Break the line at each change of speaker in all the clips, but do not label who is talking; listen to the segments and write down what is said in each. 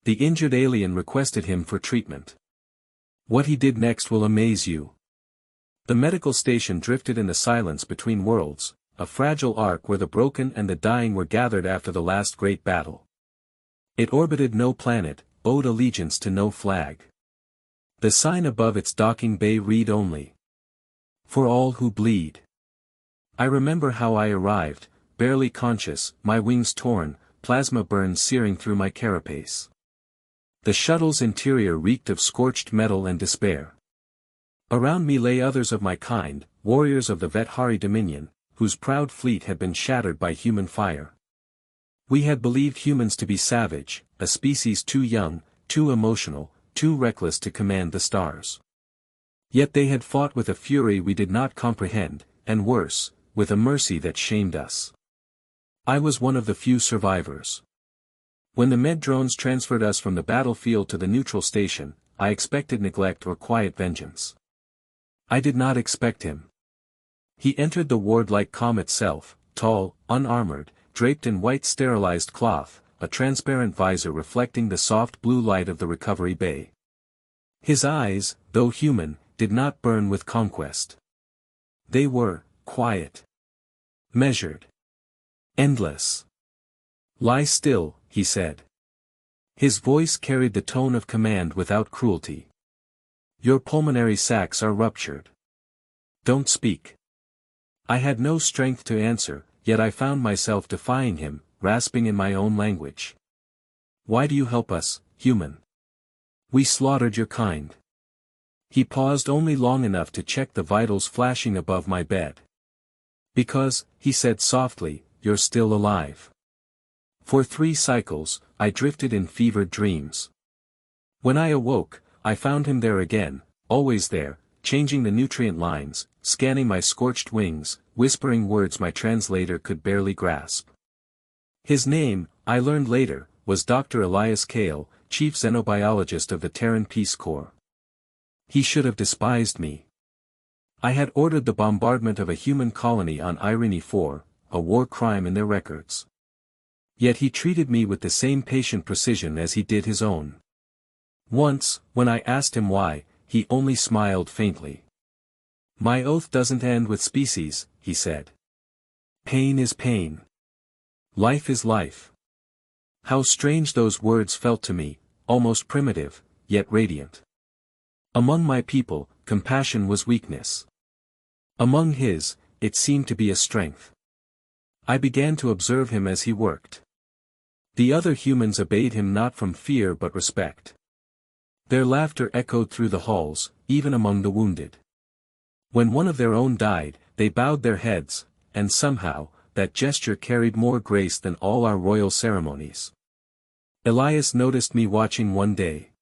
The injured alien requested him for treatment. What he did next will amaze you. The medical station drifted in the silence between worlds, a fragile ark where the broken and the dying were gathered after the last great battle. It orbited no planet, owed allegiance to no flag. The sign above its docking bay read only, "For all who bleed." I remember how I arrived, barely conscious, my wings torn, plasma burns searing through my carapace. The shuttle's interior reeked of scorched metal and despair. Around me lay others of my kind, warriors of the Vethari Dominion, whose proud fleet had been shattered by human fire. We had believed humans to be savage, a species too young, too emotional, too reckless to command the stars. Yet they had fought with a fury we did not comprehend, and worse, with a mercy that shamed us. I was one of the few survivors. When the med drones transferred us from the battlefield to the neutral station, I expected neglect or quiet vengeance. I did not expect him. He entered the ward like calm itself, tall, unarmored, draped in white sterilized cloth, a transparent visor reflecting the soft blue light of the recovery bay. His eyes, though human, did not burn with conquest. They were quiet, measured, endless. "Lie still," he said. His voice carried the tone of command without cruelty. "Your pulmonary sacs are ruptured. Don't speak." I had no strength to answer, yet I found myself defying him, rasping in my own language. "Why do you help us, human? We slaughtered your kind." He paused only long enough to check the vitals flashing above my bed. "Because," he said softly, "you're still alive." For 3 cycles, I drifted in fevered dreams. When I awoke, I found him there again, always there, changing the nutrient lines, scanning my scorched wings, whispering words my translator could barely grasp. His name, I learned later, was Dr. Elias Kale, chief xenobiologist of the Terran Peace Corps. He should have despised me. I had ordered the bombardment of a human colony on Irene 4, a war crime in their records. Yet he treated me with the same patient precision as he did his own. Once, when I asked him why, he only smiled faintly. "My oath doesn't end with species," he said. "Pain is pain. Life is life." How strange those words felt to me, almost primitive, yet radiant. Among my people, compassion was weakness. Among his, it seemed to be a strength. I began to observe him as he worked. The other humans obeyed him not from fear but respect. Their laughter echoed through the halls, even among the wounded. When one of their own died, they bowed their heads, and somehow, that gesture carried more grace than all our royal ceremonies. Elias noticed me watching one day.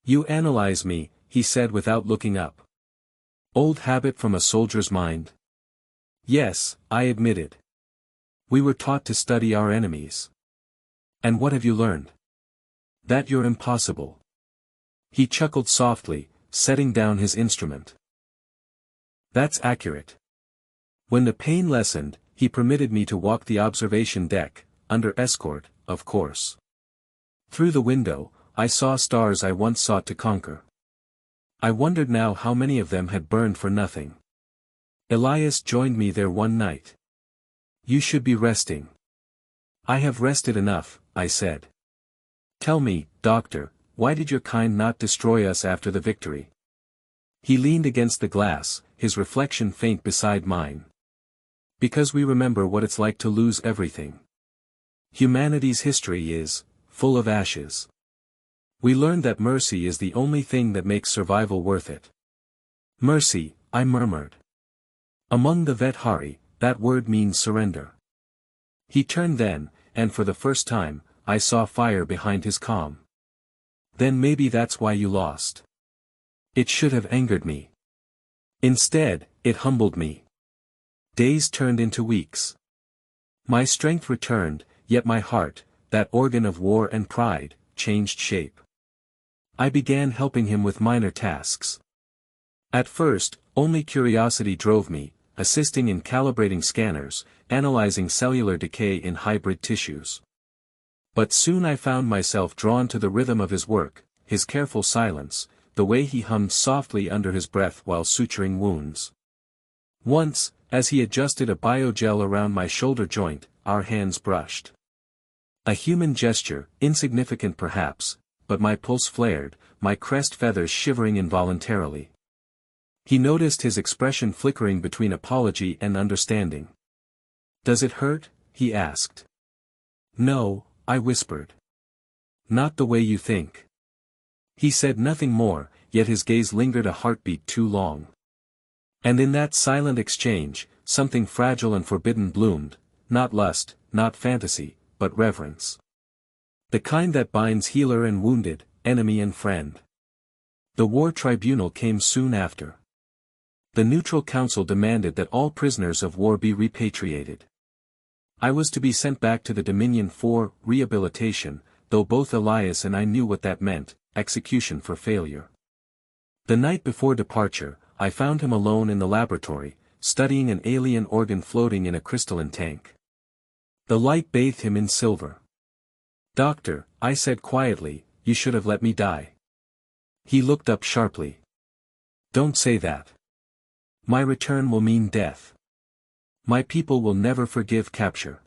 "You analyze me," he said without looking up. "Old habit from a soldier's mind?" "Yes," I admitted. "We were taught to study our enemies." "And what have you learned?" "That you're impossible." He chuckled softly, setting down his instrument. "That's accurate." When the pain lessened, he permitted me to walk the observation deck, under escort, of course. Through the window, I saw stars I once sought to conquer. I wondered now how many of them had burned for nothing. Elias joined me there one night. "You should be resting." "I have rested enough," I said. "Tell me, Doctor, why did your kind not destroy us after the victory?" He leaned against the glass, his reflection faint beside mine. "Because we remember what it's like to lose everything. Humanity's history is full of ashes. We learned that mercy is the only thing that makes survival worth it." "Mercy," I murmured. "Among the Vethari, that word means surrender." He turned then, and for the first time, I saw fire behind his calm. "Then maybe that's why you lost." It should have angered me. Instead, it humbled me. Days turned into weeks. My strength returned, yet my heart, that organ of war and pride, changed shape. I began helping him with minor tasks. At first, only curiosity drove me, assisting in calibrating scanners, analyzing cellular decay in hybrid tissues. But soon I found myself drawn to the rhythm of his work, his careful silence, the way he hummed softly under his breath while suturing wounds. Once, as he adjusted a biogel around my shoulder joint, our hands brushed. A human gesture, insignificant perhaps, but my pulse flared, my crest feathers shivering involuntarily. He noticed his expression flickering between apology and understanding. "Does it hurt?" he asked. "No," I whispered. "Not the way you think." He said nothing more, yet his gaze lingered a heartbeat too long. And in that silent exchange, something fragile and forbidden bloomed, not lust, not fantasy, but reverence. The kind that binds healer and wounded, enemy and friend. The war tribunal came soon after. The neutral council demanded that all prisoners of war be repatriated. I was to be sent back to the Dominion for rehabilitation, though both Elias and I knew what that meant: execution for failure. The night before departure, I found him alone in the laboratory, studying an alien organ floating in a crystalline tank. The light bathed him in silver. "Doctor," I said quietly, "you should have let me die." He looked up sharply. "Don't say that. My return will mean death. My people will never forgive capture."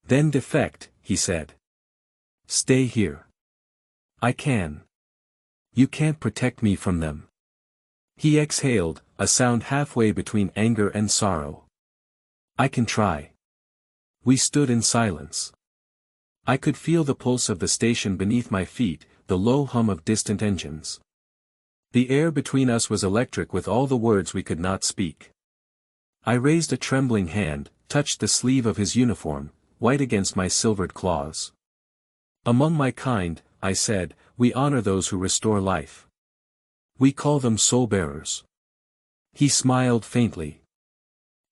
"Then defect," he said. "Stay here." "I can." "You can't protect me from them." He exhaled, a sound halfway between anger and sorrow. "I can try." We stood in silence. I could feel the pulse of the station beneath my feet, the low hum of distant engines. The air between us was electric with all the words we could not speak. I raised a trembling hand, touched the sleeve of his uniform, white against my silvered claws. "Among my kind," I said, "we honor those who restore life. We call them soul-bearers." He smiled faintly.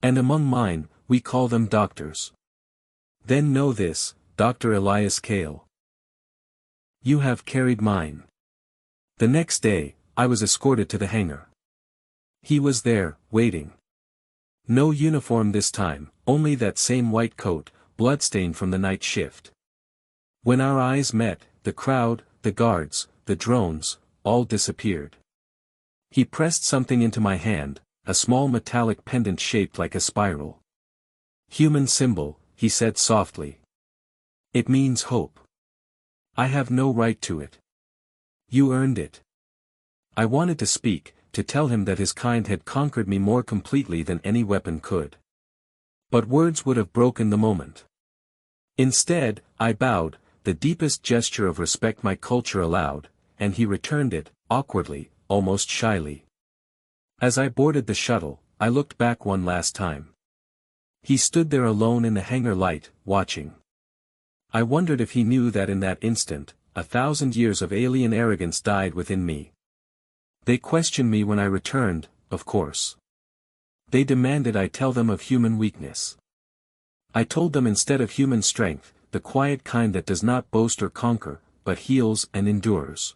"And among mine, we call them doctors. Then know this, Dr. Elias Kale. You have carried mine." The next day, I was escorted to the hangar. He was there, waiting. No uniform this time, only that same white coat, bloodstained from the night shift. When our eyes met, the crowd, the guards, the drones, all disappeared. He pressed something into my hand, a small metallic pendant shaped like a spiral. "Human symbol," he said softly. "It means hope. I have no right to it. You earned it." I wanted to speak, to tell him that his kind had conquered me more completely than any weapon could. But words would have broken the moment. Instead, I bowed, the deepest gesture of respect my culture allowed, and he returned it, awkwardly, almost shyly. As I boarded the shuttle, I looked back one last time. He stood there alone in the hangar light, watching. I wondered if he knew that in that instant, 1,000 years of alien arrogance died within me. They questioned me when I returned, of course. They demanded I tell them of human weakness. I told them instead of human strength, the quiet kind that does not boast or conquer, but heals and endures.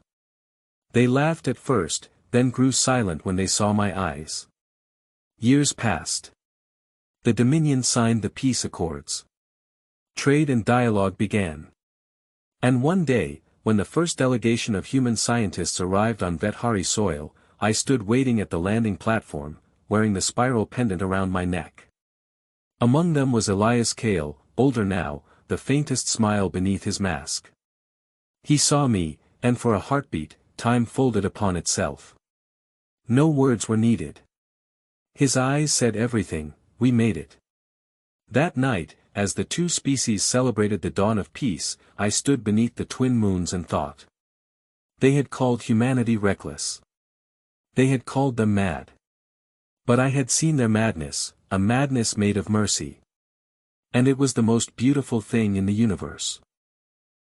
They laughed at first, then grew silent when they saw my eyes. Years passed. The Dominion signed the peace accords. Trade and dialogue began. And one day, when the first delegation of human scientists arrived on Vethari soil, I stood waiting at the landing platform, wearing the spiral pendant around my neck. Among them was Elias Kale, older now, the faintest smile beneath his mask. He saw me, and for a heartbeat, time folded upon itself. No words were needed. His eyes said everything: we made it. That night, as the two species celebrated the dawn of peace, I stood beneath the twin moons and thought. They had called humanity reckless. They had called them mad. But I had seen their madness, a madness made of mercy. And it was the most beautiful thing in the universe.